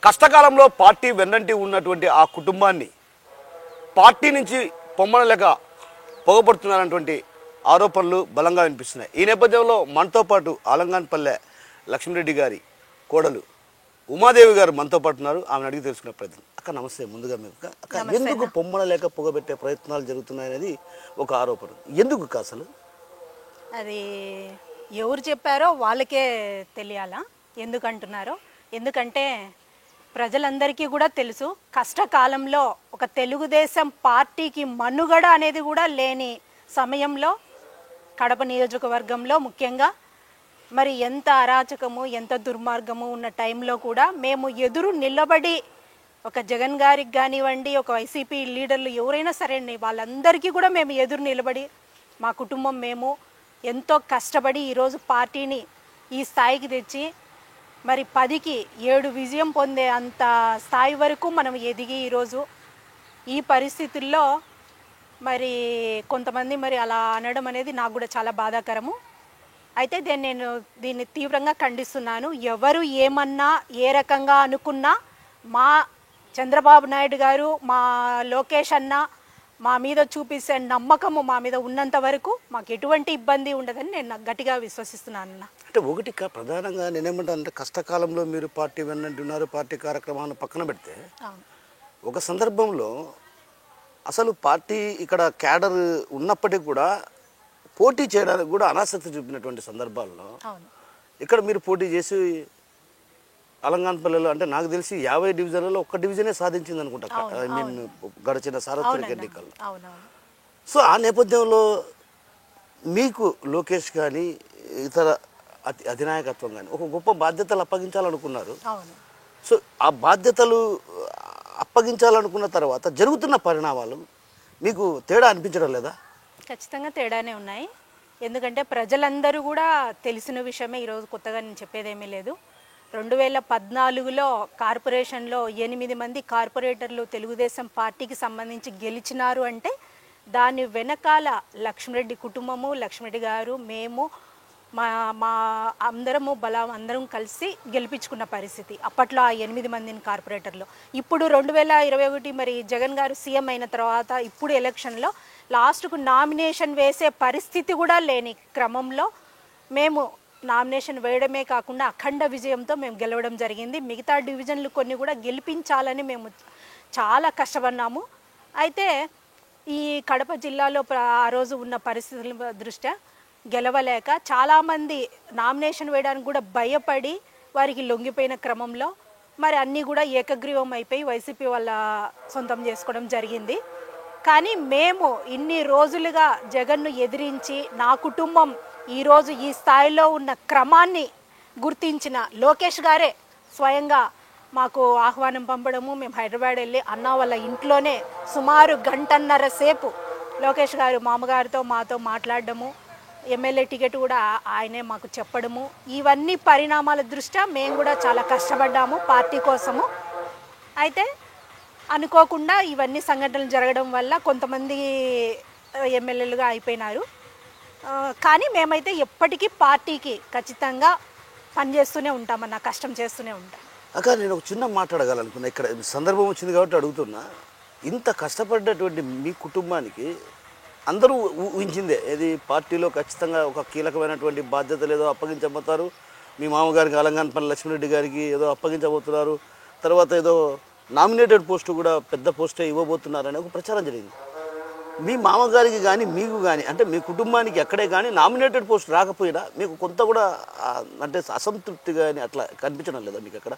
కష్టకాలంలో పార్టీ వెన్నంటి ఉన్నటువంటి ఆ కుటుంబాన్ని పార్టీ నుంచి పొమ్మనలేక పొగపడుతున్నారన్నటువంటి ఆరోపణలు బలంగా వినిపిస్తున్నాయి. ఈ నేపథ్యంలో మనతో పాటు ఆలంగాన్పల్లె లక్ష్మీరెడ్డి గారి కోడలు ఉమాదేవి గారు మనతో పాటు ఉన్నారు. ఆమెను అడిగి తెలుసుకునే ప్రయత్నం. అక్క నమస్తే. ముందుగా మీకు అక్క ఎందుకు పొమ్మనలేక పొగబెట్టే ప్రయత్నాలు జరుగుతున్నాయనేది ఒక ఆరోపణ. ఎందుకు అసలు అది ఎవరు చెప్పారో వాళ్ళకే తెలియాలా ఎందుకంటున్నారో. ఎందుకంటే ప్రజలందరికీ కూడా తెలుసు, కష్టకాలంలో ఒక తెలుగుదేశం పార్టీకి మనుగడ అనేది కూడా లేని సమయంలో కడప నియోజకవర్గంలో ముఖ్యంగా మరి ఎంత అరాచకము ఎంత దుర్మార్గము ఉన్న టైంలో కూడా మేము ఎదురు నిలబడి ఒక జగన్ గారికి కానివ్వండి, ఒక వైసీపీ లీడర్లు ఎవరైనా సరే వాళ్ళందరికీ కూడా మేము ఎదురు నిలబడి మా కుటుంబం మేము ఎంతో కష్టపడి ఈరోజు పార్టీని ఈ స్థాయికి తెచ్చి మరి 10కి 7 విజయం పొందే అంత స్థాయి వరకు మనం ఎదిగి ఈరోజు ఈ పరిస్థితుల్లో మరి కొంతమంది మరి అలా అనడం అనేది నాకు కూడా చాలా బాధాకరము. అయితే నేను దీన్ని తీవ్రంగా ఖండిస్తున్నాను. ఎవరు ఏమన్నా ఏ రకంగా అనుకున్నా మా చంద్రబాబు నాయుడు గారు మా లోకేష్ అన్న మా మీద చూపించే నమ్మకము మా మీద ఉన్నంత వరకు మాకు ఎటువంటి ఇబ్బంది ఉండదని నేను గట్టిగా విశ్వసిస్తున్నాను. అంటే ఒకటి ప్రధానంగా నేనేమంటానంటే కష్టకాలంలో మీరు పార్టీ వెన్నంటున్నారు, పార్టీ కార్యక్రమాలను పక్కన పెడితే ఒక సందర్భంలో అసలు పార్టీ ఇక్కడ క్యాడర్ ఉన్నప్పటికీ కూడా పోటీ చేయడానికి కూడా అనాసక్తి చూపినటువంటి సందర్భాల్లో ఇక్కడ మీరు పోటీ చేసి అలంగాన్పల్లెలో అంటే నాకు తెలిసి 50 డివిజన్లలో 1 డివిజనే సాధించింది అనుకుంటా ఐ మీన్ గడిచిన సార్వత్రిక ఎన్నికల్లో. సో ఆ నేపథ్యంలో మీకు లోకేష్ కానీ ఇతర అధినాయకత్వం కానీ ఒక గొప్ప బాధ్యతలు అప్పగించాలనుకున్నారు. సో ఆ బాధ్యతలు అప్పగించాలనుకున్న తర్వాత జరుగుతున్న పరిణామాలు మీకు తేడా అనిపించడం లేదా? ఖచ్చితంగా తేడానే ఉన్నాయి. ఎందుకంటే ప్రజలందరూ కూడా తెలిసిన విషయమే, ఈరోజు కొత్తగా నేను చెప్పేదేమీ లేదు. 2014లో కార్పొరేషన్లో 8 మంది కార్పొరేటర్లు తెలుగుదేశం పార్టీకి సంబంధించి గెలిచినారు అంటే దాని వెనకాల లక్ష్మీరెడ్డి కుటుంబము, లక్ష్మీరెడ్డి గారు, మేము మా అందరం కలిసి గెలిపించుకున్న పరిస్థితి అప్పట్లో ఆ 8 మందిని కార్పొరేటర్లు. ఇప్పుడు 2021 మరి జగన్ గారు సీఎం అయిన తర్వాత ఇప్పుడు ఎలక్షన్లో లాస్ట్కు నామినేషన్ వేసే పరిస్థితి కూడా లేని క్రమంలో మేము నామినేషన్ వేయడమే కాకుండా అఖండ విజయంతో మేము గెలవడం జరిగింది. మిగతా డివిజన్లు కొన్ని కూడా గెలిపించాలని మేము చాలా కష్టపడినాము. అయితే ఈ కడప జిల్లాలో ఆ రోజు ఉన్న పరిస్థితుల దృష్ట్యా గెలవలేక చాలామంది నామినేషన్ వేయడానికి కూడా భయపడి వారికి లొంగిపోయిన క్రమంలో మరి అన్నీ కూడా ఏకగ్రీవం అయిపోయి వైసీపీ వాళ్ళ సొంతం చేసుకోవడం జరిగింది. కానీ మేము ఇన్ని రోజులుగా జగన్ను ఎదిరించి నా కుటుంబం ఈరోజు ఈ స్థాయిలో ఉన్న క్రమాన్ని గుర్తించిన లోకేష్ గారే స్వయంగా మాకు ఆహ్వానం పంపడము, మేము హైదరాబాద్ వెళ్ళి అన్న వాళ్ళ ఇంట్లోనే సుమారు 1.5 సేపు లోకేష్ గారు మామగారితో మాతో మాట్లాడడము, ఎమ్మెల్యే టికెట్ కూడా ఆయనే మాకు చెప్పడము, ఇవన్నీ పరిణామాల దృష్ట్యా మేము కూడా చాలా కష్టపడ్డాము పార్టీ కోసము. అయితే అనుకోకుండా ఇవన్నీ సంఘటనలు జరగడం వల్ల కొంతమంది ఎమ్మెల్యేలుగా అయిపోయినారు. కానీ మేమైతే ఎప్పటికీ పార్టీకి ఖచ్చితంగా పనిచేస్తూనే ఉంటామన్న, కష్టం చేస్తూనే ఉంటాం. అక్క నేను ఒక చిన్న మాట్లాడగలనుకున్నా, ఇక్కడ సందర్భం వచ్చింది కాబట్టి అడుగుతున్నా. ఇంత కష్టపడ్డటువంటి మీ కుటుంబానికి అందరూ ఊహించిందే ఏది పార్టీలో ఖచ్చితంగా ఒక కీలకమైనటువంటి బాధ్యతలు ఏదో అప్పగించబోతారు, మీ మామగారికి అలంగాన్పల్లి లక్ష్మీరెడ్డి గారికి ఏదో అప్పగించబోతున్నారు, తర్వాత ఏదో నామినేటెడ్ పోస్టు కూడా పెద్ద పోస్టే ఇవ్వబోతున్నారని ఒక ప్రచారం జరిగింది. మీ మామగారికి కానీ మీకు కానీ అంటే మీ కుటుంబానికి ఎక్కడే కానీ నామినేటెడ్ పోస్ట్ రాకపోయినా మీకు కొంత కూడా అంటే అసంతృప్తి కానీ అట్లా కనిపించడం లేదా మీకు? అక్కడ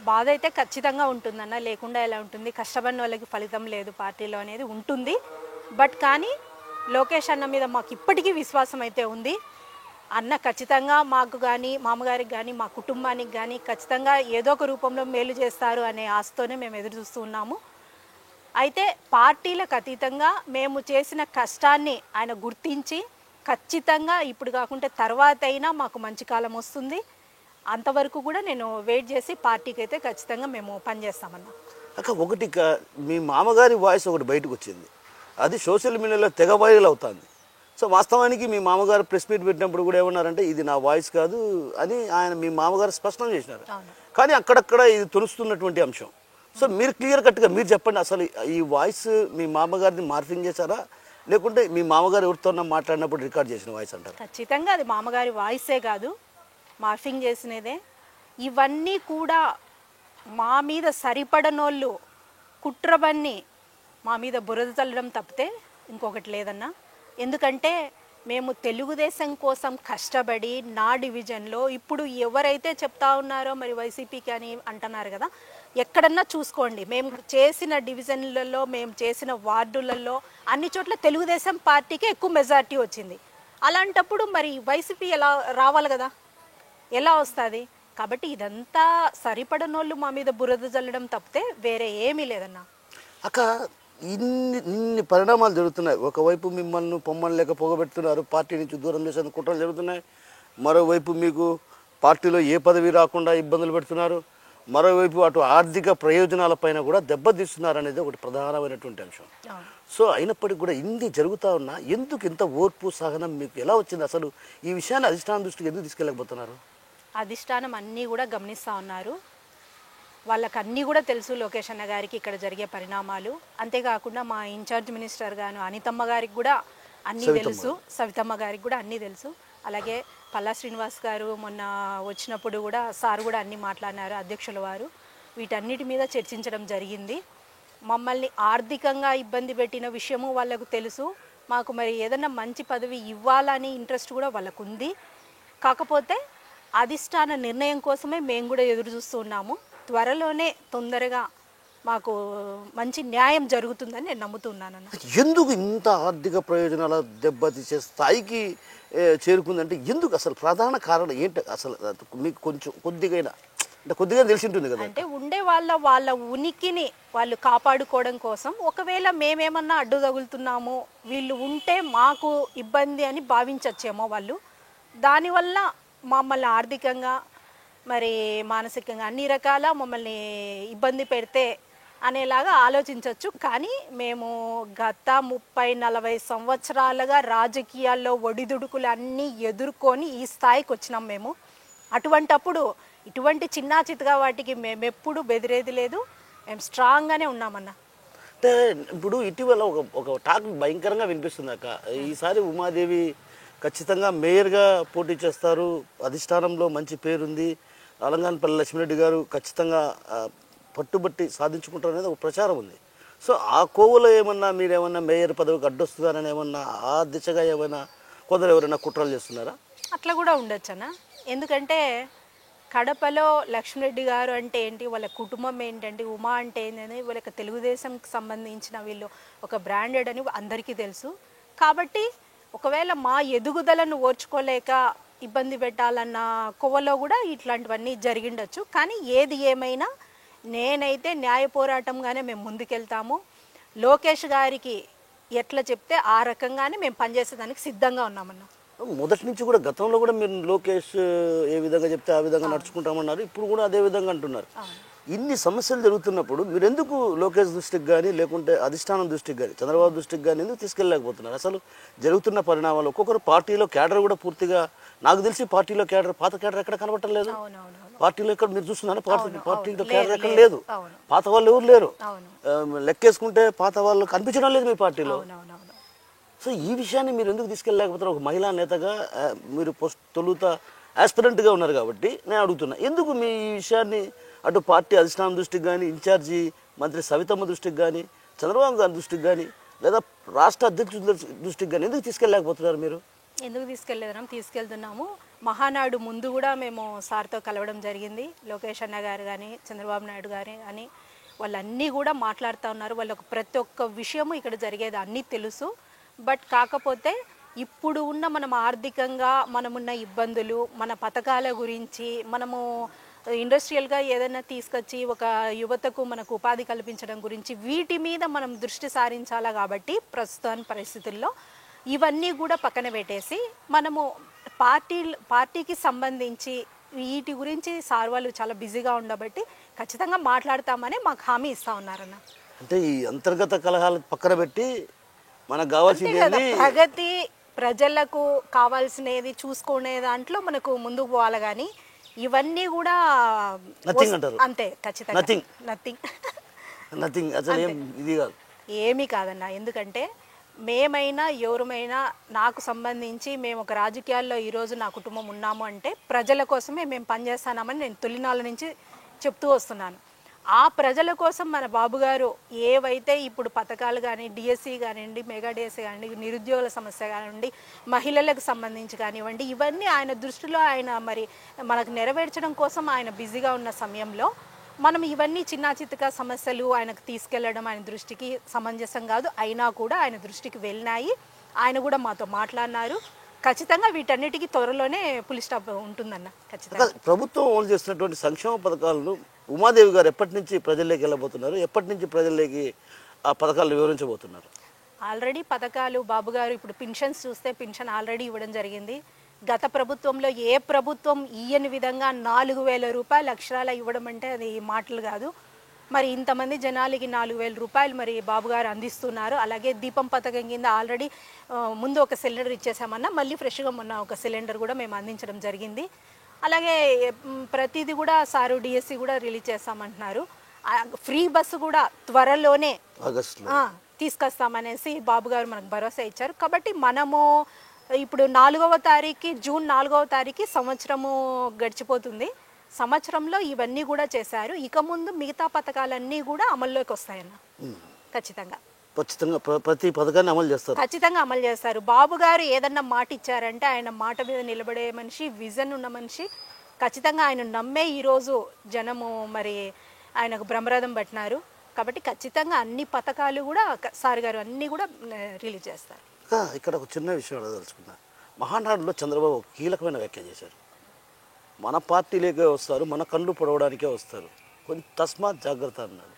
బాధ అయితే ఖచ్చితంగా ఉంటుందన్న, లేకుండా ఎలా ఉంటుంది? కష్టపడిన వాళ్ళకి ఫలితం లేదు పార్టీలో అనేది ఉంటుంది. బట్ కానీ లోకేష్ అన్న మీద మాకు ఇప్పటికీ విశ్వాసం అయితే ఉంది. అన్న ఖచ్చితంగా మాకు కానీ మామగారికి కానీ మా కుటుంబానికి కానీ ఖచ్చితంగా ఏదో ఒక రూపంలో మేలు చేస్తారు అనే ఆశతోనే మేము ఎదురు చూస్తూ ఉన్నాము. అయితే పార్టీలకు అతీతంగా మేము చేసిన కష్టాన్ని ఆయన గుర్తించి ఖచ్చితంగా ఇప్పుడు కాకుంటే తర్వాత అయినా మాకు మంచి కాలం వస్తుంది, అంతవరకు కూడా నేను వెయిట్ చేసి పార్టీకి అయితే ఖచ్చితంగా మేము పనిచేస్తామన్నా. అక్క ఒకటి మీ మామగారి వాయిస్ ఒకటి బయటకు వచ్చింది, అది సోషల్ మీడియాలో తెగ వైరల్ అవుతుంది. సో వాస్తవానికి మీ మామగారు ప్రెస్ మీట్ పెట్టినప్పుడు కూడా ఏమన్నారంటే ఇది నా వాయిస్ కాదు అని ఆయన మీ మామగారు స్పష్టం చేసినారు. కానీ అక్కడక్కడ ఇది తెలుస్తున్నటువంటి అంశం. సో మీరు క్లియర్ కట్గా మీరు చెప్పండి, అసలు ఈ వాయిస్ మీ మామగారిని మార్ఫింగ్ చేశారా లేకుంటే మీ మామగారు ఎవరితో మాట్లాడినప్పుడు రికార్డ్ చేసిన వాయిస్ అంటారు? ఖచ్చితంగా అది మామగారి వాయిసే కాదు, మార్ఫింగ్ చేసినదే. ఇవన్నీ కూడా మా మీద సరిపడనోళ్ళు కుట్రబన్ని మా మీద బురద చల్లడం తప్పితే ఇంకొకటి లేదన్నా. ఎందుకంటే మేము తెలుగుదేశం కోసం కష్టపడి నా డివిజన్లో ఇప్పుడు ఎవరైతే చెప్తా ఉన్నారో మరి వైసీపీకి అని అంటున్నారు కదా, ఎక్కడన్నా చూసుకోండి మేము చేసిన డివిజన్లలో మేము చేసిన వార్డులలో అన్ని చోట్ల తెలుగుదేశం పార్టీకి ఎక్కువ మెజారిటీ వచ్చింది. అలాంటప్పుడు మరి వైసీపీ ఎలా రావాలి కదా, ఎలా వస్తుంది? కాబట్టి ఇదంతా సరిపడనోళ్ళు మా మీద బురద చల్లడం తప్పితే వేరే ఏమీ లేదన్నా. అక్క ఇన్ని పరిణామాలు జరుగుతున్నాయి. ఒకవైపు మిమ్మల్ని పొమ్మని లేక పొగబెడుతున్నారు, పార్టీ నుంచి దూరం చేసేందుకు కుట్రలు జరుగుతున్నాయి. మరోవైపు మీకు పార్టీలో ఏ పదవి రాకుండా ఇబ్బందులు పెడుతున్నారు. మరోవైపు అటు ఆర్థిక ప్రయోజనాలపైన కూడా దెబ్బతీస్తున్నారు అనేది ఒకటి ప్రధానమైనటువంటి అంశం. సో అయినప్పటికీ కూడా ఇన్ని జరుగుతూ ఉన్నా ఎందుకు ఇంత ఓర్పు సహనం మీకు ఎలా వచ్చింది? అసలు ఈ విషయాన్ని అధిష్టానం దృష్టికి ఎందుకు తీసుకెళ్ళకపోతున్నారు? అధిష్టానం అన్నీ కూడా గమనిస్తూ ఉన్నారు. వాళ్ళకి అన్నీ కూడా తెలుసు లోకేష్ అన్న గారికి ఇక్కడ జరిగే పరిణామాలు. అంతేకాకుండా మా ఇన్ఛార్జ్ మినిస్టర్ గాను అనితమ్మ గారికి కూడా అన్నీ తెలుసు, సవితమ్మ గారికి కూడా అన్నీ తెలుసు. అలాగే పల్లా శ్రీనివాస్ గారు మొన్న వచ్చినప్పుడు కూడా సార్ కూడా అన్నీ మాట్లాడినారు, అధ్యక్షుల వారు. వీటన్నిటి మీద చర్చించడం జరిగింది. మమ్మల్ని ఆర్థికంగా ఇబ్బంది పెట్టిన విషయము వాళ్ళకు తెలుసు. మాకు మరి ఏదన్నా మంచి పదవి ఇవ్వాలని ఇంట్రెస్ట్ కూడా వాళ్ళకు ఉంది. కాకపోతే అధిష్టాన నిర్ణయం కోసమే మేము కూడా ఎదురు చూస్తూ ఉన్నాము. త్వరలోనే తొందరగా మాకు మంచి న్యాయం జరుగుతుందని నేను నమ్ముతున్నాను. ఎందుకు ఇంత ఆర్థిక ప్రయోజనాల దెబ్బతీసే స్థాయికి చేరుకుందంటే ఎందుకు? అసలు ప్రధాన కారణం ఏంటి? అసలు మీకు కొంచెం కొద్దిగా తెలిసి ఉంటుంది కదా. అంటే ఉండే వాళ్ళ ఉనికిని వాళ్ళు కాపాడుకోవడం కోసం ఒకవేళ మేమేమన్నా అడ్డు తగులుతున్నాము, వీళ్ళు ఉంటే మాకు ఇబ్బంది అని భావించచ్చేమో వాళ్ళు. దానివల్ల మమ్మల్ని ఆర్థికంగా మరి మానసికంగా అన్ని రకాల మమ్మల్ని ఇబ్బంది పెడితే అనేలాగా ఆలోచించవచ్చు. కానీ మేము గత 30-40 సంవత్సరాలుగా రాజకీయాల్లో ఒడిదుడుకులు అన్నీ ఎదుర్కొని ఈ స్థాయికి వచ్చినాం మేము. అటువంటప్పుడు ఇటువంటి చిన్నా చితగా వాటికి మేము ఎప్పుడు బెదిరేది లేదు, మేము స్ట్రాంగ్గానే ఉన్నామన్న. అంటే ఇప్పుడు ఇటీవల ఒక టాక్ భయంకరంగా వినిపిస్తుంది అక్క. ఈసారి ఉమాదేవి ఖచ్చితంగా మేయర్గా పోటీ చేస్తారు, అధిష్టానంలో మంచి పేరుంది, అలంగానపల్లి లక్ష్మిరెడ్డి గారు ఖచ్చితంగా పట్టుబట్టి సాధించుకుంటారు అనేది ఒక ప్రచారం ఉంది. సో ఆ కోవలో ఏమన్నా మీరేమన్నా మేయర్ పదవికి అడ్డొస్తుందని ఏమన్నా ఆ దిశగా ఏమైనా కొందరు ఎవరైనా కుట్రలు చేస్తున్నారా? అట్లా కూడా ఉండొచ్చు అన్న. ఎందుకంటే కడపలో లక్ష్మిరెడ్డి గారు అంటే ఏంటి, వాళ్ళ కుటుంబం ఏంటంటే ఉమా అంటే ఏంటని వాళ్ళకి తెలుగుదేశంకి సంబంధించిన వీళ్ళు ఒక బ్రాండెడ్ అని అందరికీ తెలుసు. కాబట్టి ఒకవేళ మా ఎదుగుదలను ఓర్చుకోలేక ఇబ్బంది పెట్టాలన్న కొవ్వలో కూడా ఇట్లాంటివన్నీ జరిగిండొచ్చు. కానీ ఏది ఏమైనా నేనైతే న్యాయ పోరాటంగానే మేము ముందుకెళ్తాము. లోకేష్ గారికి ఎట్లా చెప్తే ఆ రకంగానే మేము పనిచేసేదానికి సిద్ధంగా ఉన్నామన్నా. మొదటి నుంచి కూడా గతంలో కూడా మీరు లోకేష్ ఏ విధంగా చెప్తే ఆ విధంగా నడుచుకుంటామన్నారు, ఇప్పుడు కూడా అదే విధంగా అంటున్నారు. ఇన్ని సమస్యలు జరుగుతున్నప్పుడు మీరు ఎందుకు లోకేష్ దృష్టికి కానీ లేకుంటే అధిష్టానం దృష్టికి కానీ చంద్రబాబు దృష్టికి కానీ ఎందుకు తీసుకెళ్ళలేకపోతున్నారు? అసలు జరుగుతున్న పరిణామాలు ఒక్కొక్కరు పార్టీలో క్యాడర్ కూడా పూర్తిగా నాకు తెలిసి పార్టీలో క్యాడర్ పాత క్యాడర్ ఎక్కడ కనబడటం లేదు. పార్టీలో ఎక్కడ మీరు చూస్తున్నారా? పార్టీలో క్యాడర్ ఎక్కడ లేదు, పాత వాళ్ళు ఎవరు లేరు. లెక్కేసుకుంటే పాత వాళ్ళు కనిపించడం లేదు మీ పార్టీలో. సో ఈ విషయాన్ని మీరు ఎందుకు తీసుకెళ్ళలేకపోతారు? ఒక మహిళా నేతగా మీరు తొలుత ఆస్పిరెంట్గా ఉన్నారు కాబట్టి నేను అడుగుతున్నా, ఎందుకు మీ ఈ విషయాన్ని అటు పార్టీ అధిష్టానం దృష్టికి కానీ ఇన్ఛార్జి మంత్రి సవితమ్మ దృష్టికి కానీ చంద్రబాబు గారి దృష్టికి కానీ లేదా రాష్ట్ర అధ్యక్షుల దృష్టికి కానీ ఎందుకు తీసుకెళ్ళలేకపోతున్నారు? మీరు ఎందుకు తీసుకెళ్తున్నాము. మహానాడు ముందు కూడా మేము సార్తో కలవడం జరిగింది. లోకేష్ అన్న గారు కానీ చంద్రబాబు నాయుడు గారు కానీ వాళ్ళన్నీ కూడా మాట్లాడుతూ ఉన్నారు. వాళ్ళకు ప్రతి ఒక్క విషయము ఇక్కడ జరిగేది అన్నీ తెలుసు. బట్ కాకపోతే ఇప్పుడు ఉన్న మనం ఆర్థికంగా మనమున్న ఇబ్బందులు, మన పథకాల గురించి, మనము ఇండస్ట్రియల్గా ఏదైనా తీసుకొచ్చి ఒక యువతకు మనకు ఉపాధి కల్పించడం గురించి వీటి మీద మనం దృష్టి సారించాలా. కాబట్టి ప్రస్తుత పరిస్థితుల్లో ఇవన్నీ కూడా పక్కన పెట్టేసి మనము పార్టీకి సంబంధించి వీటి గురించి సార్ వాళ్ళు చాలా బిజీగా ఉండబట్టి ఖచ్చితంగా మాట్లాడతామని మాకు హామీ ఇస్తా ఉన్నారన్న. అంటే ఈ అంతర్గత కలహాలు పక్కన పెట్టి మనకు కావాల్సింది ప్రజలకు కావాల్సినది చూసుకునే దాంట్లో మనకు ముందుకు పోవాలి కానీ ఇవన్నీ కూడా నథింగ్ అంటారు. అంతే, ఖచ్చితంగా నథింగ్. నథింగ్ అసలు ఏం ఇది కాదు, ఏమీ కాదన్న. ఎందుకంటే మేమైనా ఎవరమైనా నాకు సంబంధించి మేము ఒక రాజకీయాల్లో ఈరోజు నా కుటుంబం ఉన్నాము అంటే ప్రజల కోసమే మేము పనిచేస్తున్నామని నేను తొలినాళ్ళ నుంచి చెప్తూ వస్తున్నాను. ఆ ప్రజల కోసం మన బాబు గారు ఏవైతే ఇప్పుడు పథకాలు కానీ డిఎస్సి కానివ్వండి, మెగా డిఎస్సి కానివ్వండి, నిరుద్యోగుల సమస్య కానివ్వండి, మహిళలకు సంబంధించి కానివ్వండి, ఇవన్నీ ఆయన దృష్టిలో ఆయన మరి మనకు నెరవేర్చడం కోసం ఆయన బిజీగా ఉన్న సమయంలో మనం ఇవన్నీ చిన్న చితక సమస్యలు ఆయనకు తీసుకెళ్లడం ఆయన దృష్టికి సమంజసం కాదు. అయినా కూడా ఆయన దృష్టికి వెళ్ళినాయి. ఆయన కూడా మాతో మాట్లాడినారు. ఖచ్చితంగా వీటన్నిటికీ త్వరలోనే పులి స్టాప్ ఉంటుందన్న. ఖచ్చితంగా ప్రభుత్వం అమలు చేస్తున్నటువంటి సంక్షేమ పథకాలను ఉమాదేవి గారు ఎప్పటి నుంచి ప్రజల్లోకి వెళ్ళబోతున్నారు, ఎప్పటి నుంచి ప్రజల్లోకి ఆ పథకాలను వివరించబోతున్నారు? ఆల్రెడీ పథకాలు బాబు గారు ఇప్పుడు పెన్షన్స్ చూస్తే పెన్షన్ ఆల్రెడీ ఇవ్వడం జరిగింది. గత ప్రభుత్వంలో ఏ ప్రభుత్వం ఈయని విధంగా 4,000 రూపాయలు అక్షరాల ఇవ్వడం అంటే అది మాటలు కాదు. మరి ఇంతమంది జనాలకి 4,000 రూపాయలు మరి బాబు గారు అందిస్తున్నారు. అలాగే దీపం పథకం కింద ఆల్రెడీ ముందు ఒక సిలిండర్ ఇచ్చేసామన్నా, మళ్ళీ ఫ్రెష్గా మొన్న ఒక సిలిండర్ కూడా మేము అందించడం జరిగింది. అలాగే ప్రతిదీ కూడా సారు డిఎస్సి కూడా రిలీజ్ చేస్తామంటున్నారు. ఫ్రీ బస్సు కూడా త్వరలోనే తీసుకొస్తామనేసి బాబు గారు మనకు భరోసా ఇచ్చారు. కాబట్టి మనము ఇప్పుడు 4వ తారీఖు జూన్ 4వ తారీఖు సంవత్సరము గడిచిపోతుంది. సంవత్సరంలో ఇవన్నీ కూడా చేశారు. ఇక ముందు మిగతా పథకాలన్నీ కూడా అమల్లోకి వస్తాయన్న. ఖచ్చితంగా ప్రతి పథకాన్ని అమలు చేస్తారు, ఖచ్చితంగా అమలు చేస్తారు. బాబు గారు ఏదన్నా మాట ఇచ్చారంటే ఆయన మాట మీద నిలబడే మనిషి, విజన్ ఉన్న మనిషి. ఖచ్చితంగా ఆయన నమ్మే ఈరోజు జనము మరి ఆయనకు బ్రహ్మరథం పట్టినారు. కాబట్టి ఖచ్చితంగా అన్ని పథకాలు కూడా సార్ గారు అన్నీ కూడా రిలీజ్ చేస్తారు. ఇక్కడ ఒక చిన్న విషయం అడగదలుచుకున్నా. మహానాడులో చంద్రబాబు కీలకమైన వ్యాఖ్య చేశారు. మన పార్టీలోకే వస్తారు, మన కళ్ళు పొడవడానికే వస్తారు, కొంచెం తస్మాత్ జాగ్రత్త అన్నాడు.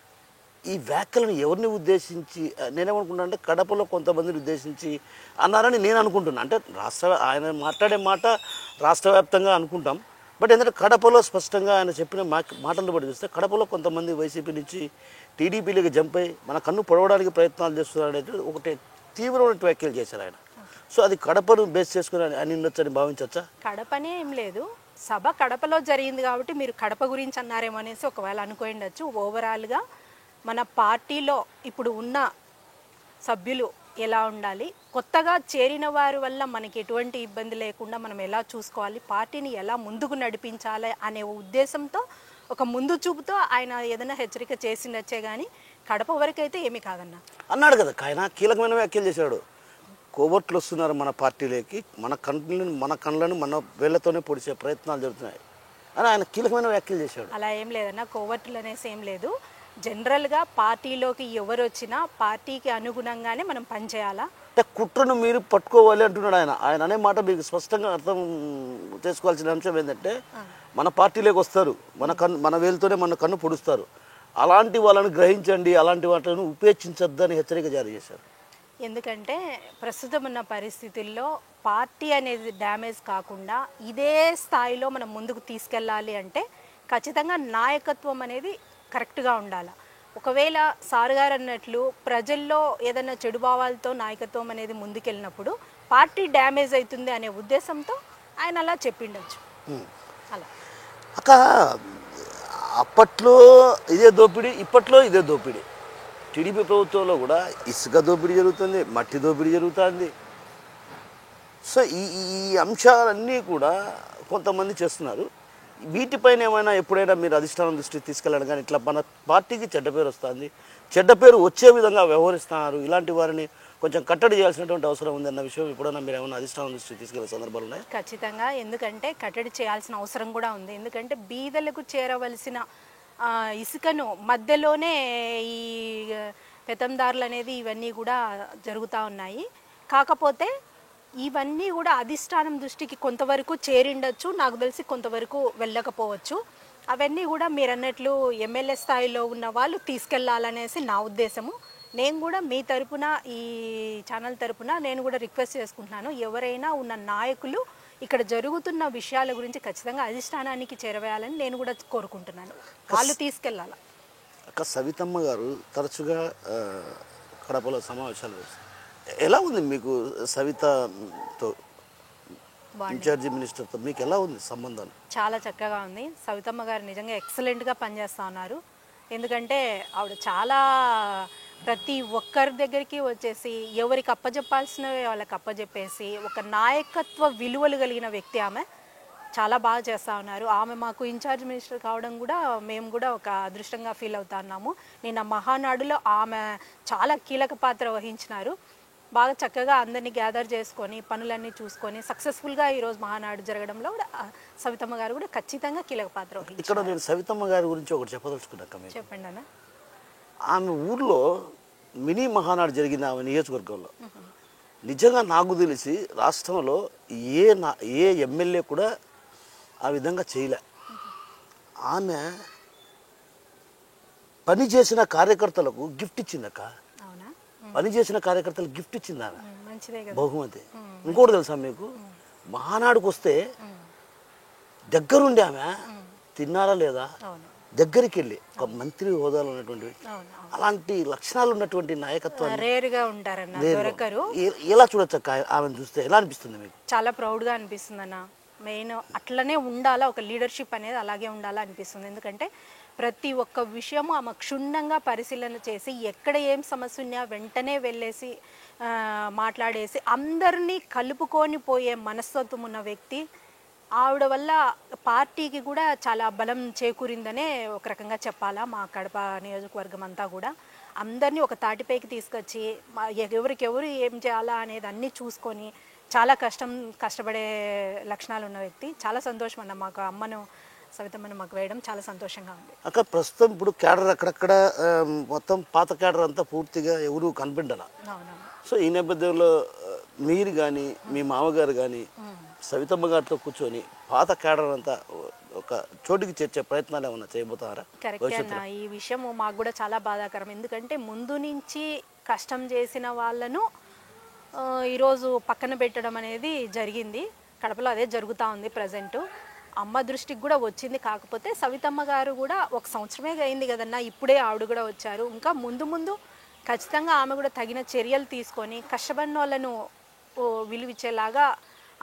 ఈ వ్యాఖ్యలను ఎవరిని ఉద్దేశించి, నేనేమనుకుంటున్నా అంటే కడపలో కొంతమందిని ఉద్దేశించి అన్నారని నేను అనుకుంటున్నా. అంటే ఆయన మాట్లాడే మాట రాష్ట్ర వ్యాప్తంగా అనుకుంటాం. బట్ ఎందుకంటే కడపలో స్పష్టంగా ఆయన చెప్పిన మాటలను బట్టి చూస్తే కడపలో కొంతమంది వైసీపీ నుంచి టీడీపీలోకి జంప్ అయ్యి మన కన్ను పొడవడానికి ప్రయత్నాలు చేస్తున్నారనేది ఒకటి తీవ్రమైన వ్యాఖ్యలు చేశారు ఆయన. సో అది కడపను బేస్ చేసుకుని అని ఉండొచ్చని భావించవచ్చా? కడపనే ఏం లేదు, సభ కడపలో జరిగింది కాబట్టి మీరు కడప గురించి అన్నారేమో అనేసి ఒకవేళ అనుకోండొచ్చు. ఓవరాల్గా మన పార్టీలో ఇప్పుడు ఉన్న సభ్యులు ఎలా ఉండాలి, కొత్తగా చేరిన వారి వల్ల మనకి ఎటువంటి ఇబ్బంది లేకుండా మనం ఎలా చూసుకోవాలి, పార్టీని ఎలా ముందుకు నడిపించాలి అనే ఉద్దేశంతో ఒక ముందు చూపుతో ఆయన ఏదైనా హెచ్చరిక చేసిండొచ్చే కానీ కడప వరకు అయితే ఏమీ కాదన్నా అన్నాడు కదా. ఆయన కీలకమైన వ్యాఖ్యలు చేశాడు. కోవర్ట్లు వస్తున్నారు మన పార్టీలోకి, మన కళ్ళను మన వేళ్లతోనే పొడిచే ప్రయత్నాలు జరుగుతున్నాయి అని ఆయన కీలకమైన వ్యాఖ్యలు చేశాడు. అలా ఏం లేదన్నా, కోవర్ట్లు అనేసి ఏం లేదు. జనరల్గా పార్టీలోకి ఎవరు వచ్చినా పార్టీకి అనుగుణంగానే మనం పనిచేయాలా. అంటే కుట్రను మీరు పట్టుకోవాలి అంటున్నాడు ఆయన. ఆయన అనే మాట మీకు స్పష్టంగా అర్థం చేసుకోవాల్సిన అంశం ఏంటంటే మన పార్టీలోకి వస్తారు, మన వేలుతోనే మన కన్ను పొడుస్తారు, అలాంటి వాళ్ళని గ్రహించండి, అలాంటి వాటిని ఉపేక్షించొద్దని హెచ్చరిక జారీ చేశారు. ఎందుకంటే ప్రస్తుతం ఉన్న పరిస్థితుల్లో పార్టీ అనేది డ్యామేజ్ కాకుండా ఇదే స్థాయిలో మనం ముందుకు తీసుకెళ్ళాలి అంటే ఖచ్చితంగా నాయకత్వం అనేది కరెక్ట్గా ఉండాలి. ఒకవేళ సార్ గారు అన్నట్లు ప్రజల్లో ఏదైనా చెడు భావాలతో నాయకత్వం అనేది ముందుకెళ్ళినప్పుడు పార్టీ డ్యామేజ్ అవుతుంది అనే ఉద్దేశంతో ఆయన అలా చెప్పిండొచ్చు. అలా అక్క అప్పట్లో ఇదే దోపిడీ, ఇప్పట్లో ఇదే దోపిడీ. టీడీపీ ప్రభుత్వంలో కూడా ఇసుక దోపిడీ జరుగుతుంది, మట్టి దోపిడీ జరుగుతుంది. సో ఈ అంశాలన్నీ కూడా కొంతమంది చేస్తున్నారు. వీటిపైన ఏమైనా ఎప్పుడైనా మీరు అధిష్టానం దృష్టికి తీసుకెళ్ళడం కానీ ఇట్లా మన పార్టీకి చెడ్డ పేరు వస్తుంది, చెడ్డ పేరు వచ్చే విధంగా వ్యవహరిస్తున్నారు, ఇలాంటి వారిని కొంచెం కట్టడి చేయాల్సినటువంటి అవసరం ఉందన్న విషయం ఎప్పుడైనా మీరు ఏమైనా అధిష్టానం దృష్టికి తీసుకెళ్ళే సందర్భాలు ఉన్నాయి? ఖచ్చితంగా, ఎందుకంటే కట్టడి చేయాల్సిన అవసరం కూడా ఉంది. ఎందుకంటే బీదలకు చేరవలసిన ఇసుకను మధ్యలోనే ఈ పెత్తందారులు అనేది ఇవన్నీ కూడా జరుగుతూ ఉన్నాయి. కాకపోతే ఇవన్నీ కూడా అధిష్టానం దృష్టికి కొంతవరకు చేరిండొచ్చు, నాకు తెలిసి కొంతవరకు వెళ్ళకపోవచ్చు. అవన్నీ కూడా మీరు అన్నట్లు ఎమ్మెల్యే స్థాయిలో ఉన్న వాళ్ళు తీసుకెళ్లాలనేసి నా ఉద్దేశము. నేను కూడా మీ తరపున, ఈ ఛానల్ తరపున నేను కూడా రిక్వెస్ట్ చేసుకుంటున్నాను, ఎవరైనా ఉన్న నాయకులు ఇక్కడ జరుగుతున్న విషయాల గురించి ఖచ్చితంగా అధిష్టానానికి చేరవేయాలని నేను కూడా కోరుకుంటున్నాను. వాళ్ళు తీసుకెళ్ళాలి. అక్క సవితమ్మ గారు తరచుగా కడపలో సమావేశాలు ఎలా ఉంది మీకు సవితతో బాగుంది. ఇన్ఛార్జి మినిస్టర్తో మీకు ఎలా ఉంది సంబంధాలు? చాలా చక్కగా ఉంది. సవితమ్మ గారు నిజంగా ఎక్సలెంట్గా పనిచేస్తూ ఉన్నారు. ఎందుకంటే ఆవిడ చాలా ప్రతి ఒక్కరి దగ్గరికి వచ్చేసి ఎవరికి అప్పజెప్పాల్సినవి వాళ్ళకి అప్పజెప్పేసి ఒక నాయకత్వ విలువలు కలిగిన వ్యక్తి ఆమె. చాలా బాగా చేస్తూ ఉన్నారు. ఆమె మాకు ఇన్ఛార్జ్ మినిస్టర్ కావడం కూడా మేము కూడా ఒక అదృష్టంగా ఫీల్ అవుతా ఉన్నాము. నిన్న మహానాడులో ఆమె చాలా కీలక పాత్ర వహించినారు. బాగా చక్కగా అందరినీ గ్యాదర్ చేసుకొని పనులన్నీ చూసుకొని సక్సెస్ఫుల్గా ఈరోజు మహానాడు జరగడంలో కూడా సవితమ్మ గారు కూడా ఖచ్చితంగా కీలక పాత్ర వహించారు. ఇక్కడ నేను సవితమ్మ గారి గురించి ఒకటి చెప్పదలుచుకున్నాక మీకు. చెప్పండి అన్న. ఆమె ఊర్లో మినీ మహానాడు జరిగింది ఆమె నియోజకవర్గంలో. నిజంగా నాకు తెలిసి రాష్ట్రంలో ఏ ఎమ్మెల్యే కూడా ఆ విధంగా చేయలే. ఆమె పని చేసిన కార్యకర్తలకు గిఫ్ట్ ఇచ్చిందక్క. అవునా? పని చేసిన కార్యకర్తలకు గిఫ్ట్ ఇచ్చింది ఆమె, మంచిదే కదా. బహుమతి. ఇంకోటి తెలుసా మీకు, మహానాడుకు వస్తే దగ్గరుండి ఆమె తిన్నారా లేదా అవును దగ్గరికి వెళ్ళి ఒక మంత్రి హోదాలో ఉన్నటువంటి వ్యక్తి. అవును అలాంటి లక్షణాలు ఉన్నటువంటి నాయకత్వాన్ని రేరుగా ఉంటారన్న, దొరకరు. ఎలా చూడొచ్చు అక్క ఆమెను చూస్తే? ఎలా అనిపిస్తుంది మీకు? చాలా ప్రౌడ్గా అనిపిస్తుంది అన్న. మెయిన్ అట్లనే ఉండాలా, ఒక లీడర్షిప్ అనేది అలాగే ఉండాలా అనిపిస్తుంది. ఎందుకంటే ప్రతి ఒక్క విషయము ఆమె క్షుణ్ణంగా పరిశీలన చేసి ఎక్కడ ఏం సమస్య ఉన్నా వెంటనే వెళ్ళేసి మాట్లాడేసి అందరినీ కలుపుకొని పోయే మనస్తత్వం ఉన్న వ్యక్తి. ఆవిడ వల్ల పార్టీకి కూడా చాలా బలం చేకూరిందనే ఒక రకంగా చెప్పాలా. మా కడప నియోజకవర్గం అంతా కూడా అందరినీ ఒక తాటిపైకి తీసుకొచ్చి ఎవరికెవరు ఏం చేయాలా అనేది అన్నీ చూసుకొని చాలా కష్టపడే లక్షణాలు ఉన్న వ్యక్తి. చాలా సంతోషం అన్న, మాకు అమ్మను సవితమ్మను మాకు వేయడం చాలా సంతోషంగా ఉంది. అక్కడ ప్రస్తుతం ఇప్పుడు క్యాడర్ అక్కడక్కడ మొత్తం పాత క్యాడర్ అంతా పూర్తిగా ఎవరు కనిపిండాల. అవునవును. సో ఈ నేపథ్యంలో మీరు కానీ మీ మామగారు కానీ సవితమ్మ గారితో కూర్చొని పాత క్యాడర్ అంతా ఒక చోటికి చేర్చే ప్రయత్నాలు ఏమన్నా చేయబోతారా? కరెక్టే అన్న, ఈ విషయం మాకు కూడా చాలా బాధాకరం. ఎందుకంటే ముందు నుంచి కష్టం చేసిన వాళ్ళను ఈరోజు పక్కన పెట్టడం అనేది జరిగింది. కడపలో అదే జరుగుతూ ఉంది ప్రజెంటు. అమ్మ దృష్టికి కూడా వచ్చింది. కాకపోతే సవితమ్మ గారు కూడా 1 సంవత్సరమే అయింది కదన్నా, ఇప్పుడే ఆవిడ కూడా వచ్చారు. ఇంకా ముందు ఖచ్చితంగా ఆమె కూడా తగిన చర్యలు తీసుకొని కష్టపడిన వాళ్ళను విలువిచ్చేలాగా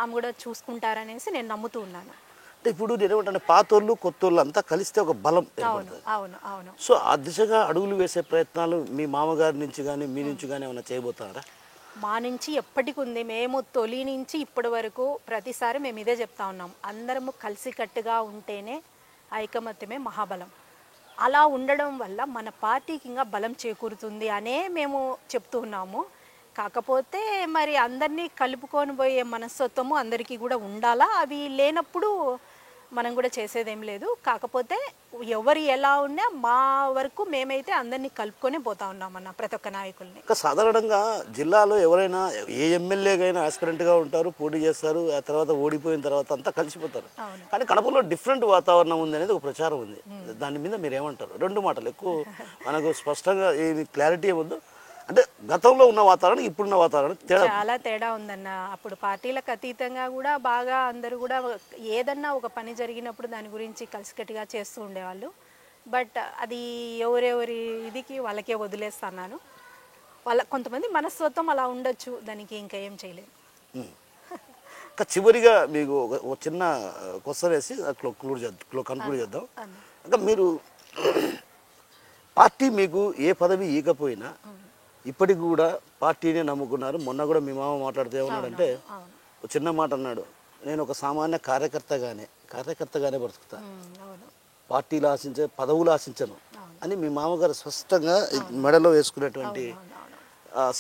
ఆమె కూడా చూసుకుంటారనేసి నేను నమ్ముతూ ఉన్నాను. అంటే ఇప్పుడు నేనేమంటే పాతోళ్ళు కొత్తోళ్ళు అంతా కలిస్తే ఒక బలం అవును అవును అవును. సో ఆ దిశగా అడుగులు వేసే ప్రయత్నాలు మీ మామగారి నుంచి కానీ మీ నుంచి కానీ ఏమైనా చేయబోతారా? మా నుంచి ఎప్పటికి ఉంది. మేము తొలి నుంచి ఇప్పటి వరకు ప్రతిసారి మేము ఇదే చెప్తా ఉన్నాం, అందరము కలిసికట్టుగా ఉంటేనే ఐకమత్యమే మహాబలం. అలా ఉండడం వల్ల మన పార్టీకి ఇంకా బలం చేకూరుతుంది అనే మేము చెప్తూ ఉన్నాము. కాకపోతే మరి అందరినీ కలుపుకొని పోయే మనస్తత్వము అందరికీ కూడా ఉండాలా. అవి లేనప్పుడు మనం కూడా చేసేదేం లేదు. కాకపోతే ఎవరు ఎలా ఉన్నా మా వరకు మేమైతే అందరినీ కలుపుకొని పోతా ఉన్నామన్న, ప్రతి ఒక్క నాయకుల్ని. ఇంకా సాధారణంగా జిల్లాలో ఎవరైనా ఏ ఎమ్మెల్యేకైనా ఆస్పిరెంట్గా ఉంటారు, పోటీ చేస్తారు, ఆ తర్వాత ఓడిపోయిన తర్వాత అంతా కలిసిపోతారు. కానీ కడపలో డిఫరెంట్ వాతావరణం ఉంది అనేది ఒక ప్రచారం ఉంది. దాని మీద మీరు ఏమంటారు? 2 మాటలు ఎక్కువ మనకు స్పష్టంగా ఏమి క్లారిటీ ఏమొద్దు. అంటే గతంలో ఉన్న వాతావరణం ఇప్పుడున్న వాతావరణం చాలా తేడా ఉందన్న. అప్పుడు పార్టీలకు అతీతంగా కూడా బాగా అందరూ కూడా ఏదన్నా ఒక పని జరిగినప్పుడు దాని గురించి కలిసికట్టుగా చేస్తూ ఉండేవాళ్ళు. బట్ అది ఎవరెవరి ఇదికి వాళ్ళకే వదిలేస్తున్నాను. కొంతమంది మనస్తత్వం అలా ఉండొచ్చు, దానికి ఇంకా ఏం చేయలేదు. ఇంకా చివరిగా మీకు ఒక చిన్న క్వశ్చన్ వేసి కన్క్లూడ్ చేద్దాం. ఇంకా మీరు పార్టీ మీకు ఏ పదవి ఇవ్వకపోయినా ఇప్పటికి కూడా పార్టీనే నమ్ముకున్నారు. మొన్న కూడా మీ మామ మాట్లాడితే ఏమన్నాడంటే, ఒక చిన్న మాట అన్నాడు, నేను ఒక సామాన్య కార్యకర్తగానే బ్రతుకుతా, పార్టీలు ఆశించే పదవులు ఆశించను అని మీ మామగారు స్పష్టంగా మెడలో వేసుకునేటువంటి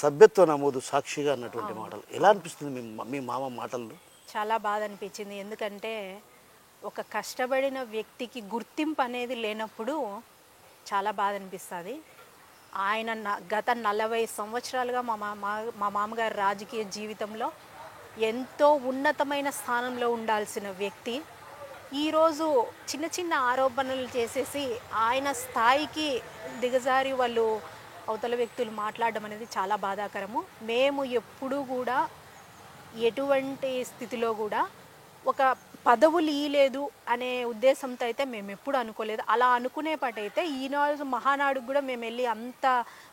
సభ్యత్వ నమోదు సాక్షిగా అన్నటువంటి మాటలు ఎలా అనిపిస్తుంది మీ మామ మాటల్లో? చాలా బాధ అనిపించింది. ఎందుకంటే ఒక కష్టపడిన వ్యక్తికి గుర్తింపు అనేది లేనప్పుడు చాలా బాధ అనిపిస్తుంది. ఆయన గత 40 సంవత్సరాలుగా మా మామగారి రాజకీయ జీవితంలో ఎంతో ఉన్నతమైన స్థానంలో ఉండాల్సిన వ్యక్తి ఈరోజు చిన్న చిన్న ఆరోపణలు చేసేసి ఆయన స్థాయికి దిగజారి వాళ్ళు అవతల వ్యక్తులు మాట్లాడడం అనేది చాలా బాధాకరము. మేము ఎప్పుడూ కూడా ఎటువంటి స్థితిలో కూడా ఒక పదవులు ఇయ్యలేదు అనే ఉద్దేశంతో అయితే మేము ఎప్పుడు అనుకోలేదు. అలా అనుకునే పాటైతే ఈనాడు మహానాడుకు కూడా మేము వెళ్ళి అంత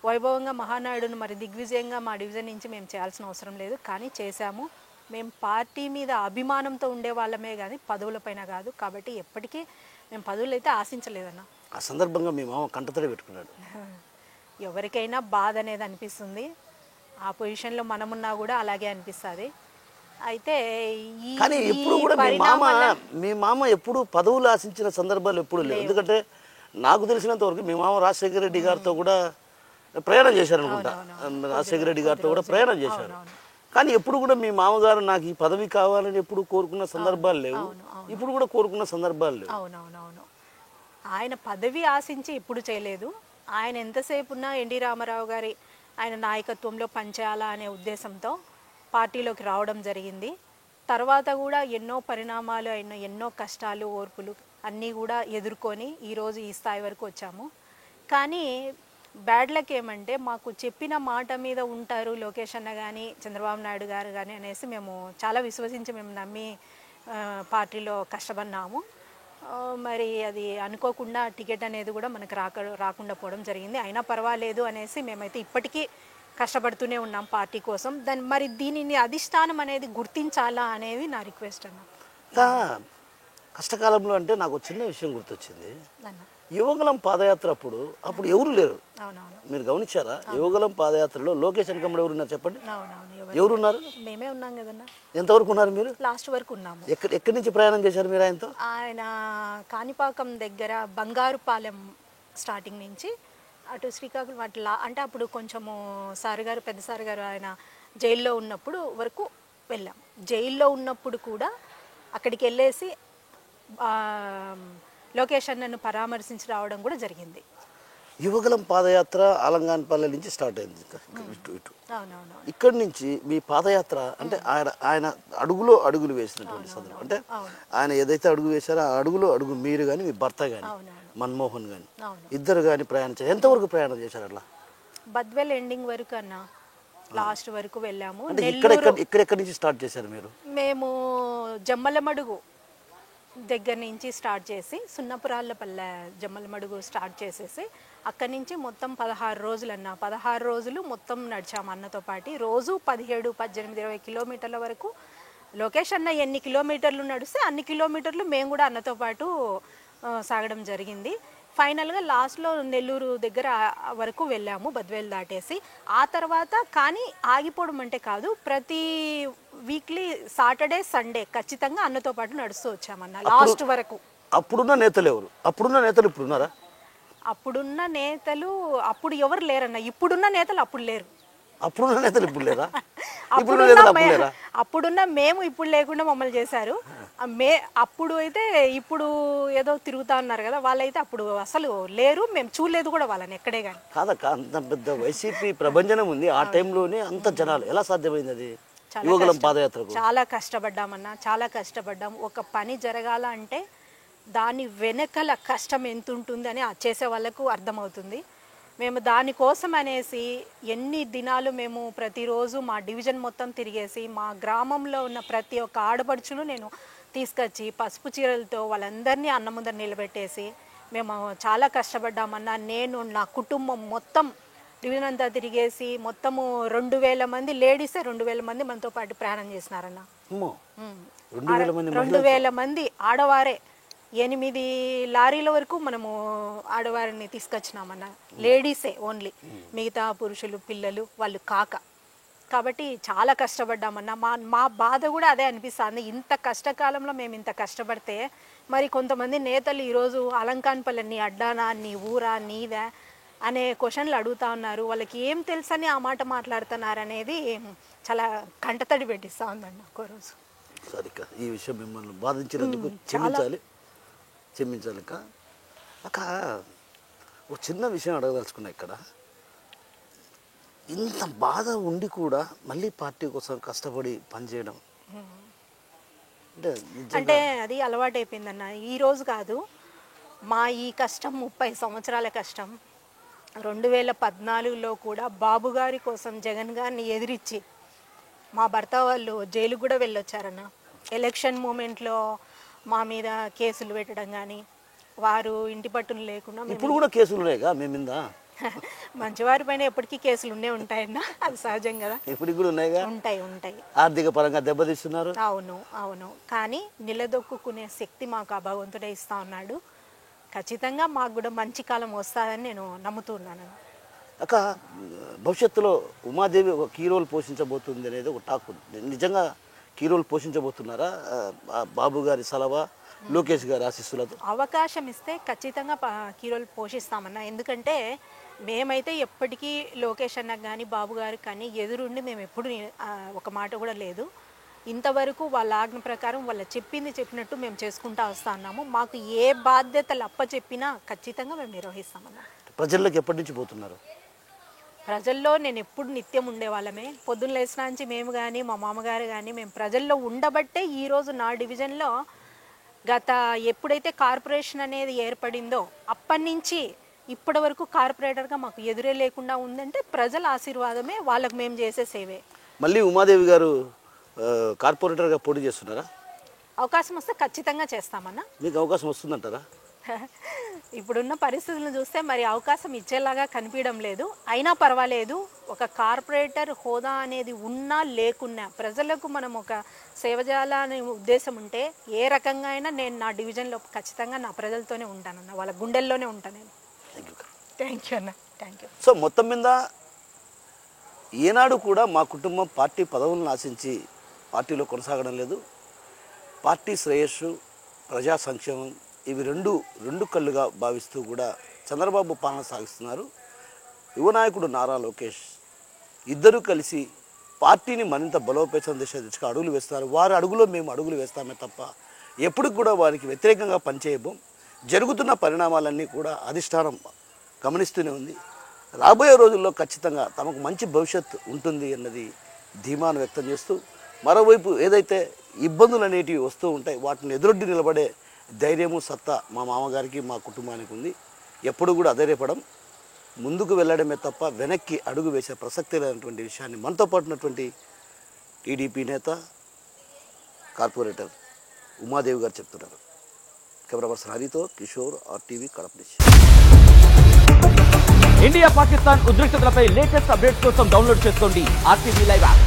వైభవంగా మహానాడును మరి దిగ్విజయంగా మా డివిజన్ నుంచి మేము చేయాల్సిన అవసరం లేదు, కానీ చేశాము. మేము పార్టీ మీద అభిమానంతో ఉండే వాళ్ళమే కానీ పదవులపైన కాదు. కాబట్టి ఎప్పటికీ మేము పదవులు అయితే ఆశించలేదన్న. ఆ సందర్భంగా మీ మామ కంటతడి పెట్టుకున్నాడు. ఎవరికైనా బాధ అనేది అనిపిస్తుంది. ఆ పొజిషన్లో మనమున్నా కూడా అలాగే అనిపిస్తుంది. అయితే ఈ కానీ ఎప్పుడు కూడా మీ మామ ఎప్పుడు పదవులు ఆశించిన సందర్భాలు ఎప్పుడు లేవు. ఎందుకంటే నాకు తెలిసినంత వరకు మీ మామ రాజశేఖర రెడ్డి గారితో కూడా ప్రయాణం చేశారు అనుకుంటా. రాజశేఖర రెడ్డి గారితో కూడా ప్రయాణం చేశారు. కానీ ఎప్పుడు కూడా మీ మామగారు నాకు ఈ పదవి కావాలని ఎప్పుడు కోరుకున్న సందర్భాలు లేవు. ఇప్పుడు కూడా కోరుకున్న సందర్భాలు లేవు. అవునవునవును. ఆయన పదవి ఆశించి ఇప్పుడు చేయలేదు. ఆయన ఎంతసేపు ఉన్నా ఎన్టీ రామారావు గారి ఆయన నాయకత్వంలో పనిచేయాలా అనే ఉద్దేశంతో పార్టీలోకి రావడం జరిగింది. తర్వాత కూడా ఎన్నో పరిణామాలు అయిన ఎన్నో కష్టాలు ఓర్పులు అన్నీ కూడా ఎదుర్కొని ఈరోజు ఈ స్థాయి వరకు వచ్చాము. కానీ బ్యాడ్ లక్ ఏమంటే మాకు చెప్పిన మాట మీద ఉంటారు లోకేష్ అన్న కానీ చంద్రబాబు నాయుడు గారు కానీ అనేసి మేము చాలా విశ్వసించి మేము నమ్మి పార్టీలో కష్టపడినాము. మరి అది అనుకోకుండా టికెట్ అనేది కూడా మనకు రాకుండా పోవడం జరిగింది. అయినా పర్వాలేదు అనేసి మేమైతే ఇప్పటికీ కష్టపడుతూనే ఉన్నాం పార్టీ కోసం. మరి దీనిని అధిష్టానం అనేది గుర్తించాలా అనేది నా రిక్వెస్ట్ అన్న. కష్టకాలంలో అంటే నాకు చిన్న విషయం గుర్తొచ్చింది. యువగలం పాదయాత్ర అప్పుడు ఎవరు లేరు. మీరు గమనించారా? యువగలం పాదయాత్రలో లోకేష్ వెనకమ్మడి ఎవరున్నారు చెప్పండి? ఎవరున్నారు? మేమే ఉన్నాం కదన్నా. ఎంతవరకు ఉన్నారు మీరు? లాస్ట్ వరకు ఉన్నాము. ఎక్కడి నుంచి ప్రయాణం చేశారు మీరు ఆయనతో? ఆయన కాణిపాకం దగ్గర బంగారుపాలెం స్టార్టింగ్ నుంచి అటు శ్రీకాకుళం అట్లా అంటే అప్పుడు కొంచెము పెద్ద సార్ గారు ఆయన జైల్లో ఉన్నప్పుడు వరకు వెళ్ళాం. జైల్లో ఉన్నప్పుడు కూడా అక్కడికి వెళ్ళేసి లోకేష్ అన్నను పరామర్శించి రావడం కూడా జరిగింది. యువగలం పాదయాత్ర ఆలంగాన్పల్లె నుంచి స్టార్ట్ అయింది. ఇటు ఇక్కడి నుంచి మీ పాదయాత్ర అంటే ఆయన అడుగులు వేసినటువంటి సందర్భం. అంటే ఆయన ఏదైతే అడుగు వేశారో ఆ అడుగు మీరు కానీ మీ భర్త కానీ మన్మోహన్ కానీ ఇద్దరు కానీ ప్రయాణం చేశారు. ఎంతవరకు ప్రయాణం చేశారు? అట్లా బద్వేల్ ఎండింగ్ వరకు అన్న, లాస్ట్ వరకు వెళ్ళాము. ఇక్కడెక్కడి నుంచి స్టార్ట్ చేశారు మీరు? మేము జమ్మలమడుగు దగ్గర నుంచి స్టార్ట్ చేసి సున్నపురాళ్ళపల్లె జమ్మలమడుగు స్టార్ట్ చేసేసి అక్కడి నుంచి మొత్తం 16 రోజులు అన్న. 16 రోజులు మొత్తం నడిచాము అన్నతో పాటు. రోజు 17, 18, 20 కిలోమీటర్ల వరకు లోకేష్ అన్న ఎన్ని కిలోమీటర్లు నడిస్తే అన్ని కిలోమీటర్లు మేము కూడా అన్నతో పాటు సాగడం జరిగింది. ఫైనల్గా లాస్ట్లో నెల్లూరు దగ్గర వరకు వెళ్ళాము బద్వేలు దాటేసి. ఆ తర్వాత కానీ ఆగిపోవడం అంటే కాదు, ప్రతి వీక్లీ సాటర్డే సండే ఖచ్చితంగా అన్నతో పాటు నడుస్తూ వచ్చామన్న లాస్ట్ వరకు. అప్పుడున్న నేతలు ఎవరు? అప్పుడున్న నేతలు ఇప్పుడు ఉన్నారా? అప్పుడున్న నేతలు అప్పుడు ఎవరు లేరన్న. ఇప్పుడున్న నేతలు అప్పుడు లేరు. అప్పుడున్న నేతలు ఇప్పుడు లేరా? అప్పుడున్న మేము ఇప్పుడు లేకుండా మమ్మల్ని చేశారు. అప్పుడు అయితే ఇప్పుడు ఏదో తిరుగుతా ఉన్నారు కదా, వాళ్ళైతే అప్పుడు అసలు లేరు, మేము చూడలేదు కూడా వాళ్ళని ఎక్కడే కానీ. కాదక్క, అంత పెద్ద వైసీపీ ప్రభంజనం ఉంది ఆ టైంలోనే అంత జనాలు ఎలా సాధ్యమైంది? అది యువగలం పాదయాత్రకు చాలా కష్టపడ్డామన్నా, చాలా కష్టపడ్డాం. ఒక పని జరగాల అంటే దాని వెనకల కష్టం ఎంత ఉంటుంది అని చేసే వాళ్ళకు అర్థమవుతుంది. మేము దానికోసం అనేసి ఎన్ని దినాలు మేము ప్రతిరోజు మా డివిజన్ మొత్తం తిరిగేసి మా గ్రామంలో ఉన్న ప్రతి ఒక్క ఆడపడుచును నేను తీసుకొచ్చి పసుపు చీరలతో వాళ్ళందరినీ అన్న ముందర నిలబెట్టేసి మేము చాలా కష్టపడ్డామన్నా. నేను నా కుటుంబం మొత్తం డివిజన్ అంతా తిరిగేసి మొత్తము 2000 మంది లేడీసే 2000 మంది మనతో పాటు ప్రయాణం చేసినారన్న. 2000 మంది ఆడవారే. 8 లారీల వరకు మనము ఆడవారిని తీసుకొచ్చినామన్న. లేడీసే ఓన్లీ, మిగతా పురుషులు పిల్లలు వాళ్ళు కాక. కాబట్టి చాలా కష్టపడ్డామన్న. మా బాధ కూడా అదే అనిపిస్తుంది. ఇంత కష్టకాలంలో మేము ఇంత కష్టపడితే మరి కొంతమంది నేతలు ఈరోజు అలంకాన్పల్లె నీ అడ్డానా, నీ ఊరా, నీదా అనే క్వశ్చన్లు అడుగుతా ఉన్నారు. వాళ్ళకి ఏం తెలుసని ఆ మాట మాట్లాడుతున్నారు అనేది చాలా కంటతడి పెట్టిస్తూ ఉందండి ఒక్కో రోజు. సరిగ్గా ఈ విషయం మిమ్మల్ని బాధించినందుకు క్షమించాలి అక్క. ఒక చిన్న విషయం అడగదలుచుకున్నా. ఇక్కడ ఇంత బాధ ఉండి కూడా మళ్ళీ పార్టీ కోసం కష్టపడి పనిచేయడం అంటే అది అలవాటైపోయిందన్న. ఈరోజు కాదు, మా ఈ కష్టం 30 సంవత్సరాల కష్టం. 2014లో కూడా బాబు గారి కోసం జగన్ గారిని ఎదిరించి మా భర్త వాళ్ళు జైలు కూడా వెళ్ళొచ్చారన్న. ఎలక్షన్ మూమెంట్లో మా మీద కేసులు పెట్టడం కానీ, వారు ఇంటి పట్టును లేకుండా ఇప్పుడు కూడా కేసులు ఉన్నాయిగా మీ మీద? మంచివారి పైన ఎప్పటికీ కేసులు ఉంటాయన్న, అది సహజం కదా. ఇప్పుడు కూడా ఉన్నాయిగా? ఉంటాయి. ఆర్థిక పరంగా దెబ్బతీస్తున్నారు. అవును. కానీ నిలదొక్కునే శక్తి మాకు ఆ భగవంతుడే ఇస్తా ఉన్నాడు. ఖచ్చితంగా మాకు కూడా మంచి కాలం వస్తుందని నేను నమ్ముతున్నాను. అక్క, భవిష్యత్తులో ఉమాదేవి ఒక కీ రోల్ పోషించబోతుంది అనేది ఒక టాక్ ఉంది. నిజంగా కీ రోల్ పోషించబోతున్నారా? బాబు గారి సలవా, లోకేష్ గారి ఆశీస్సులతో అవకాశం ఇస్తే ఖచ్చితంగా కీ రోల్ పోషిస్తామన్నా. ఎందుకంటే మేమైతే ఎప్పటికీ లోకేష్ అన్నకు కానీ బాబు గారికి కానీ ఎదురుండి మేము ఎప్పుడు ఒక మాట కూడా లేదు. ఇంతవరకు వాళ్ళ ఆజ్ఞ ప్రకారం వాళ్ళ చెప్పినట్టు మేము చేసుకుంటూ వస్తా ఉన్నాము. మాకు ఏ బాధ్యతలు అప్పచెప్పినా ఖచ్చితంగా మేము నిర్వహిస్తామన్నా. ప్రజల్లోకి ఎప్పటి నుంచి పోతున్నారు? ప్రజల్లో నేను ఎప్పుడు నిత్యం ఉండేవాళ్ళమే. పొద్దున్న లేచిన నుంచి మేము కానీ మా మామగారు కానీ మేము ప్రజల్లో ఉండబట్టే ఈరోజు నా డివిజన్లో ఎప్పుడైతే కార్పొరేషన్ అనేది ఏర్పడిందో అప్పటి నుంచి ఇప్పటి వరకు కార్పొరేటర్గా మాకు ఎదురే లేకుండా ఉందంటే ప్రజల ఆశీర్వాదమే, వాళ్ళకు మేము చేసే సేవే. మళ్ళీ ఉమాదేవి గారు కార్పొరేటర్గా పోటీ చేస్తున్నారా? అవకాశం వస్తే ఖచ్చితంగా చేస్తామన్నా. మీకు అవకాశం వస్తుందంటారా? ఇప్పుడున్న పరిస్థితులను చూస్తే మరి అవకాశం ఇచ్చేలాగా కనిపించడం లేదు. అయినా పర్వాలేదు, ఒక కార్పొరేటర్ హోదా అనేది ఉన్నా లేకున్నా ప్రజలకు మనం ఒక సేవ చేయాలనే ఉద్దేశం ఉంటే ఏ రకంగా అయినా నేను నా డివిజన్లో ఖచ్చితంగా నా ప్రజలతోనే ఉంటానన్న, వాళ్ళ గుండెల్లోనే ఉంటాను నేను. థ్యాంక్ యూ అన్న, థ్యాంక్ యూ. సో మొత్తం మీద ఏనాడు కూడా మా కుటుంబం పార్టీ పదవులను ఆశించి పార్టీలో కొనసాగడం లేదు. పార్టీ శ్రేయస్సు, ప్రజా సంక్షేమం ఇవి రెండు కళ్ళుగా భావిస్తూ కూడా చంద్రబాబు పాలన సాగిస్తున్నారు. యువనాయకుడు నారా లోకేష్ ఇద్దరూ కలిసి పార్టీని మరింత బలోపేతం దిశగా అడుగులు వేస్తున్నారు. వారి అడుగులో మేము అడుగులు వేస్తామే తప్ప ఎప్పుడు కూడా వారికి వ్యతిరేకంగా పనిచేయబోం. జరుగుతున్న పరిణామాలన్నీ కూడా అధిష్టానం గమనిస్తూనే ఉంది. రాబోయే రోజుల్లో ఖచ్చితంగా తమకు మంచి భవిష్యత్తు ఉంటుంది అన్నది ధీమాను వ్యక్తం చేస్తూ, మరోవైపు ఏదైతే ఇబ్బందులు అనేటివి వస్తూ ఉంటాయి వాటిని ఎదురొడ్డి నిలబడే ధైర్యము, సత్తా మా మామగారికి, మా కుటుంబానికి ఉంది. ఎప్పుడు కూడా అధైర్యపడం, ముందుకు వెళ్ళడమే తప్ప వెనక్కి అడుగు వేసే ప్రసక్తి లేనటువంటి విషయాన్ని మనతో పాటున్నటువంటి టీడీపీ నేత, కార్పొరేటర్ ఉమాదేవి గారు చెప్తున్నారు. కెమెరా పర్సన్ హరితో కిషోర్, RTV కడప నుంచి. ఇండియా పాకిస్తాన్ ఉద్రిక్తతలపై లేటెస్ట్ అప్డేట్స్ కోసం డౌన్లోడ్ చేసుకోండి RTV లైవ్ యాప్.